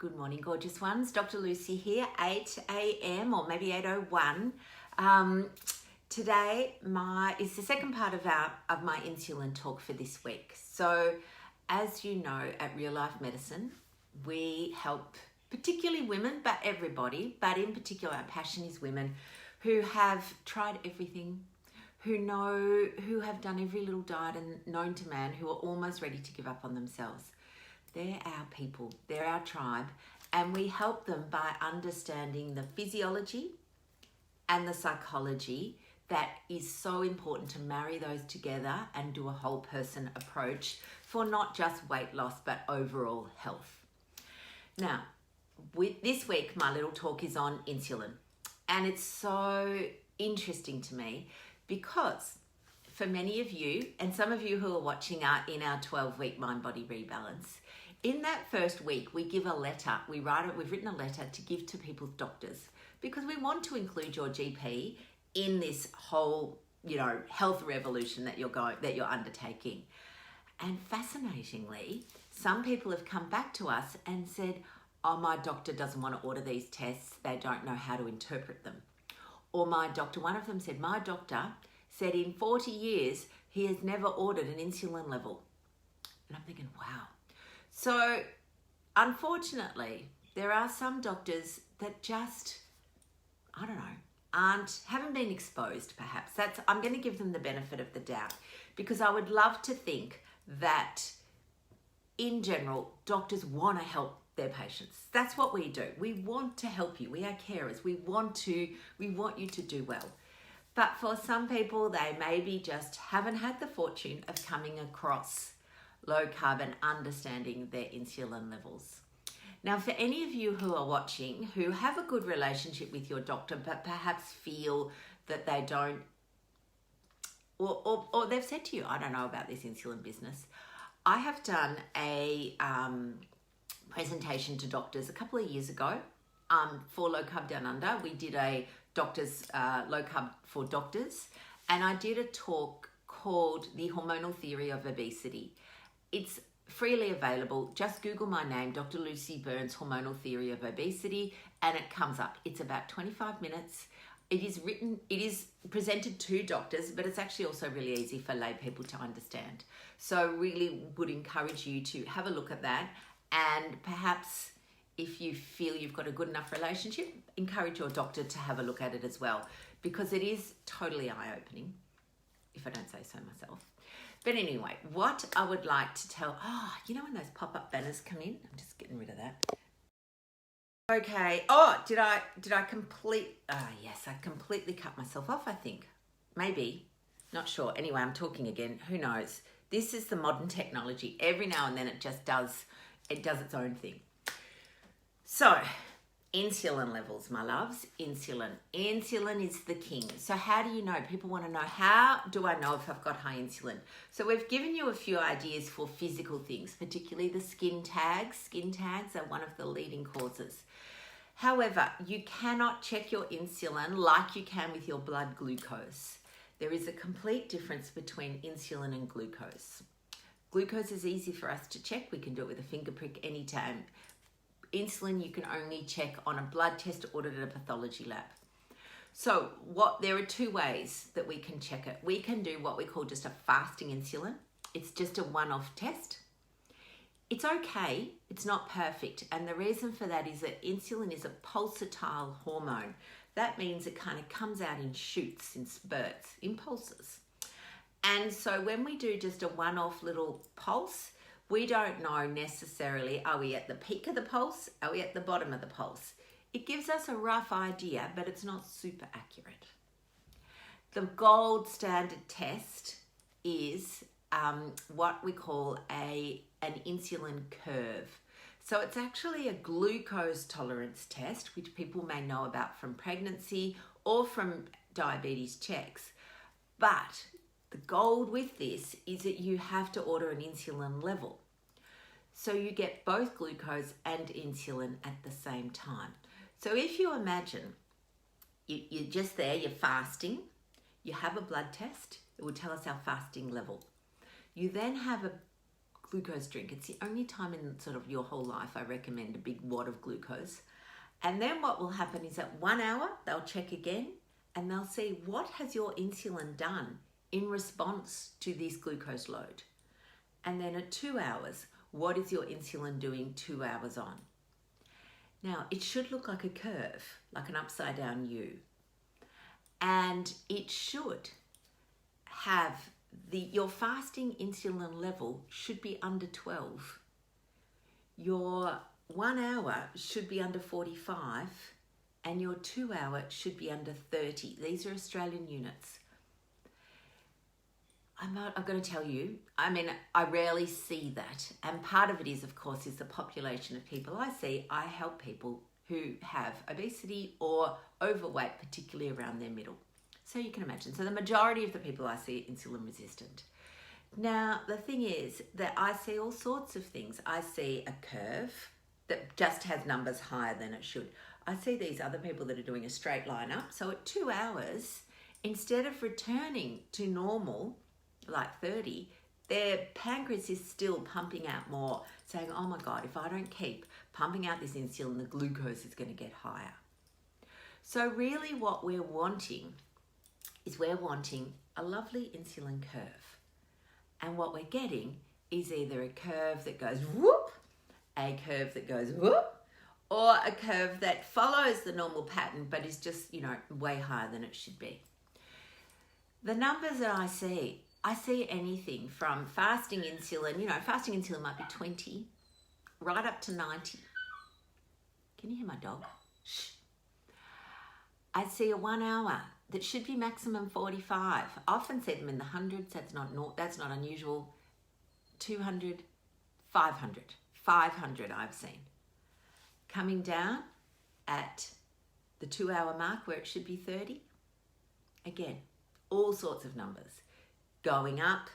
Good morning, gorgeous ones. Dr. Lucy here, 8 a.m. or maybe 8:01. Today is the second part of my insulin talk for this week. So, as you know, at Real Life Medicine, we help particularly women, but everybody, but in particular our passion is women who have tried everything, who have done every little diet and known to man, who are almost ready to give up on themselves. They're our people, they're our tribe, and we help them by understanding the physiology and the psychology that is so important to marry those together and do a whole person approach for not just weight loss, but overall health. Now, with this week, my little talk is on insulin, and it's so interesting to me because for many of you, and some of you who are watching are in our 12-week mind-body rebalance, in that first week, we give a letter. We've written a letter to give to people's doctors because we want to include your GP in this whole, health revolution that you're undertaking. And fascinatingly, some people have come back to us and said, "Oh, my doctor doesn't want to order these tests. They don't know how to interpret them." Or one of them said, "My doctor said in 40 years, he has never ordered an insulin level." And I'm thinking, wow. So, unfortunately, there are some doctors that just, haven't been exposed perhaps. I'm going to give them the benefit of the doubt because I would love to think that in general, doctors want to help their patients. That's what we do. We want to help you. We are carers. We want you to do well. But for some people, they maybe just haven't had the fortune of coming across low carb and understanding their insulin levels. Now, for any of you who are watching who have a good relationship with your doctor, but perhaps feel that they don't, or they've said to you, "I don't know about this insulin business." I have done a presentation to doctors a couple of years ago for Low Carb Down Under. We did a doctors low carb for doctors, and I did a talk called The Hormonal Theory of Obesity. It's freely available. Just Google my name, Dr. Lucy Burns, Hormonal Theory of Obesity, and it comes up. It's about 25 minutes. It is presented to doctors, but it's actually also really easy for lay people to understand. So really would encourage you to have a look at that, and perhaps if you feel you've got a good enough relationship, encourage your doctor to have a look at it as well, because it is totally eye-opening, if I don't say so myself. But anyway, what I would like to tell, when those pop-up banners come in? I'm just getting rid of that. Okay. Oh, did I yes, I completely cut myself off, I think. Maybe. Not sure. Anyway, I'm talking again. Who knows? This is the modern technology. Every now and then it just does its own thing. So, insulin levels, my loves. Insulin is the king. So how do you know? People want to know, how do I know if I've got high insulin? So we've given you a few ideas for physical things, particularly the skin tags. Skin tags are one of the leading causes. However, you cannot check your insulin like you can with your blood glucose. There is a complete difference between insulin and glucose. Glucose is easy for us to check. We can do it with a finger prick anytime. Insulin you can only check on a blood test ordered at a pathology lab. So there are two ways that we can check it. We can do what we call just a fasting insulin. It's just a one-off test. It's okay, it's not perfect. And the reason for that is that insulin is a pulsatile hormone. That means it kind of comes out in shoots, in spurts, in pulses. And so when we do just a one-off little pulse, we don't know necessarily, are we at the peak of the pulse? Are we at the bottom of the pulse? It gives us a rough idea, but it's not super accurate. The gold standard test is what we call an insulin curve. So it's actually a glucose tolerance test, which people may know about from pregnancy or from diabetes checks. But the gold with this is that you have to order an insulin level. So you get both glucose and insulin at the same time. So if you imagine you're just there, you're fasting, you have a blood test, it will tell us our fasting level. You then have a glucose drink. It's the only time in sort of your whole life I recommend a big wad of glucose. And then what will happen is at 1 hour, they'll check again and they'll see what has your insulin done in response to this glucose load. And then at 2 hours, what is your insulin doing 2 hours on? Now, it should look like a curve, like an upside down U. And it should have your fasting insulin level should be under 12. Your 1 hour should be under 45 and your 2 hour should be under 30. These are Australian units. I'm going to tell you, I mean, I rarely see that. And part of it is, of course, is the population of people I see. I help people who have obesity or overweight, particularly around their middle. So you can imagine. So the majority of the people I see are insulin resistant. Now, the thing is that I see all sorts of things. I see a curve that just has numbers higher than it should. I see these other people that are doing a straight line up. So at 2 hours, instead of returning to normal, like 30, their pancreas is still pumping out more, saying, oh my God, if I don't keep pumping out this insulin, the glucose is going to get higher. So really what we're wanting is a lovely insulin curve. And what we're getting is either a curve that goes whoop, a curve that goes whoop, or a curve that follows the normal pattern but is just, way higher than it should be. The numbers that I see anything from fasting insulin, fasting insulin might be 20, right up to 90. Can you hear my dog? Shh. I see a 1 hour that should be maximum 45. I often see them in the hundreds. That's not unusual. 200, 500. 500 I've seen. Coming down at the 2 hour mark where it should be 30. Again, all sorts of numbers. Going up,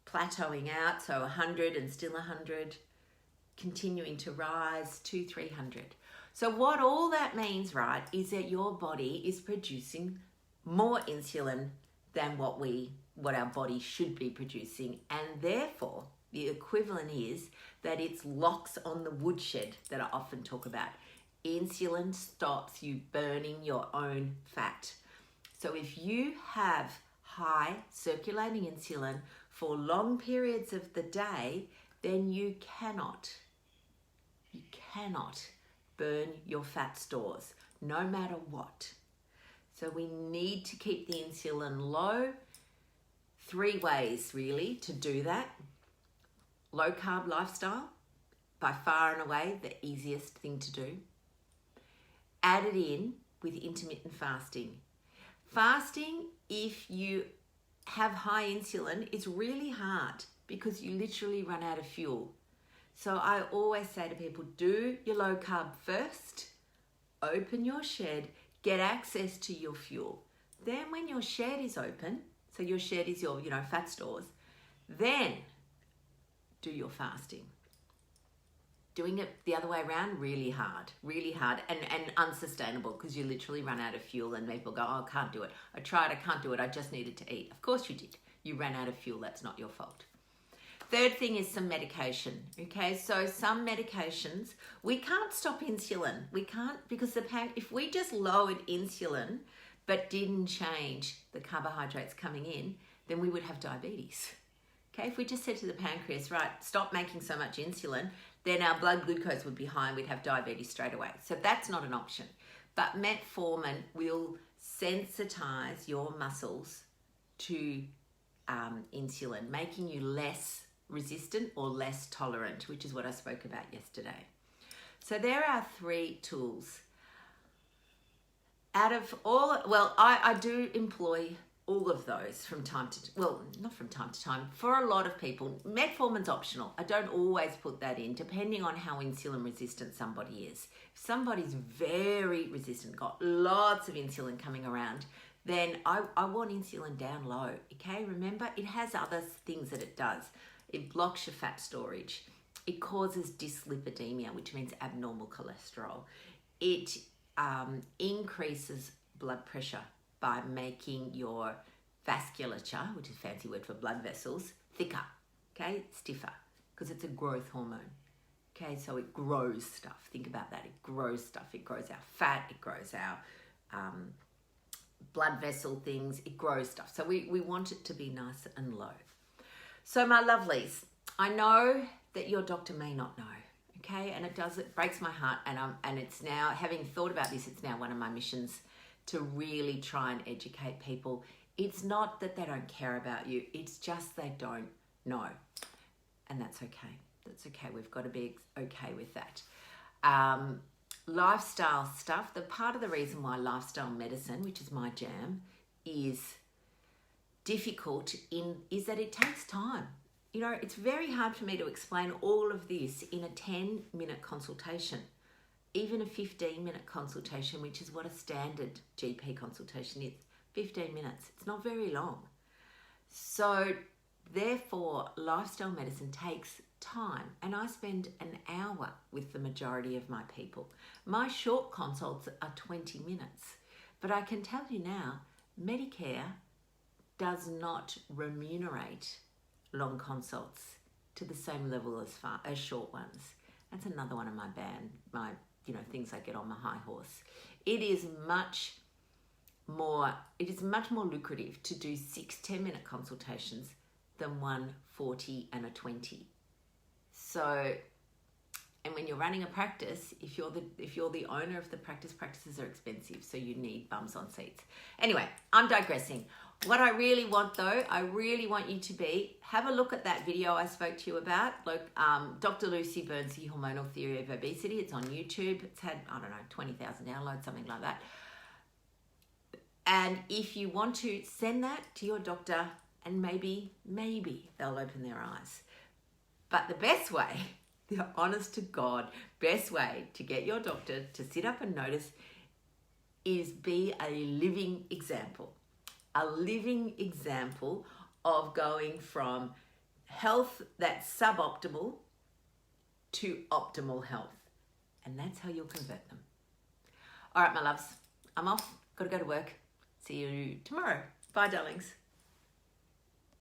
plateauing out, so 100 and still 100, continuing to rise to 300. So what all that means, right, is that your body is producing more insulin than what our body should be producing, and therefore the equivalent is that it's locks on the woodshed that I often talk about. Insulin stops you burning your own fat. So if you have high circulating insulin for long periods of the day, then you cannot burn your fat stores, no matter what. So we need to keep the insulin low. 3 ways really to do that. Low carb lifestyle, by far and away the easiest thing to do. Add it in with intermittent fasting. Fasting, if you have high insulin, is really hard because you literally run out of fuel. So I always say to people, do your low carb first, open your shed, get access to your fuel. Then when your shed is open, so your shed is your, fat stores, then do your fasting. Doing it the other way around, really hard and unsustainable because you literally run out of fuel and people go, oh, I can't do it. I tried, I can't do it. I just needed to eat. Of course you did. You ran out of fuel. That's not your fault. Third thing is some medication. Okay, so some medications, we can't stop insulin. We can't because if we just lowered insulin but didn't change the carbohydrates coming in, then we would have diabetes. Okay, if we just said to the pancreas, right, stop making so much insulin, then our blood glucose would be high and we'd have diabetes straight away. So that's not an option. But metformin will sensitize your muscles to insulin, making you less resistant or less tolerant, which is what I spoke about yesterday. So there are 3 tools. Out of all, I do employ all of those from time to, not from time to time. For a lot of people, metformin's optional. I don't always put that in, depending on how insulin resistant somebody is. If somebody's very resistant, got lots of insulin coming around, then I want insulin down low, okay? Remember, it has other things that it does. It blocks your fat storage. It causes dyslipidemia, which means abnormal cholesterol. It increases blood pressure by making your vasculature, which is a fancy word for blood vessels, thicker, okay, stiffer. because it's a growth hormone. Okay, so it grows stuff. Think about that. It grows stuff. It grows our fat. It grows our blood vessel things. It grows stuff. So we want it to be nice and low. So my lovelies, I know that your doctor may not know. Okay, and it breaks my heart, and it's now, having thought about this, it's now one of my missions to really try and educate people. It's not that they don't care about you, it's just they don't know. And that's okay. That's okay. We've got to be okay with that. Lifestyle stuff, the part of the reason why lifestyle medicine, which is my jam, is difficult is that it takes time. You know, it's very hard for me to explain all of this in a 10-minute consultation, even a 15-minute consultation, which is what a standard GP consultation is, 15 minutes. It's not very long. So therefore, lifestyle medicine takes time, and I spend an hour with the majority of my people. My short consults are 20 minutes, but I can tell you now, Medicare does not remunerate long consults to the same level as short ones. That's another one of my things I get on my high horse. It is much more lucrative to do 6 10-minute consultations than 1 40 and a 20. So, and when you're running a practice, if you're the owner of the practice, practices are expensive, so you need bums on seats. Anyway, I'm digressing. What I really want though, I really want you to have a look at that video I spoke to you about. Look, Dr. Lucy Burns, The Hormonal Theory of Obesity. It's on YouTube. It's had, 20,000 downloads, something like that. And if you want to send that to your doctor, and maybe they'll open their eyes. But the best way, the honest to God, best way to get your doctor to sit up and notice is be a living example. A living example of going from health that's suboptimal to optimal health. And that's how you'll convert them. All right, my loves, I'm off. Got to go to work. See you tomorrow. Bye, darlings.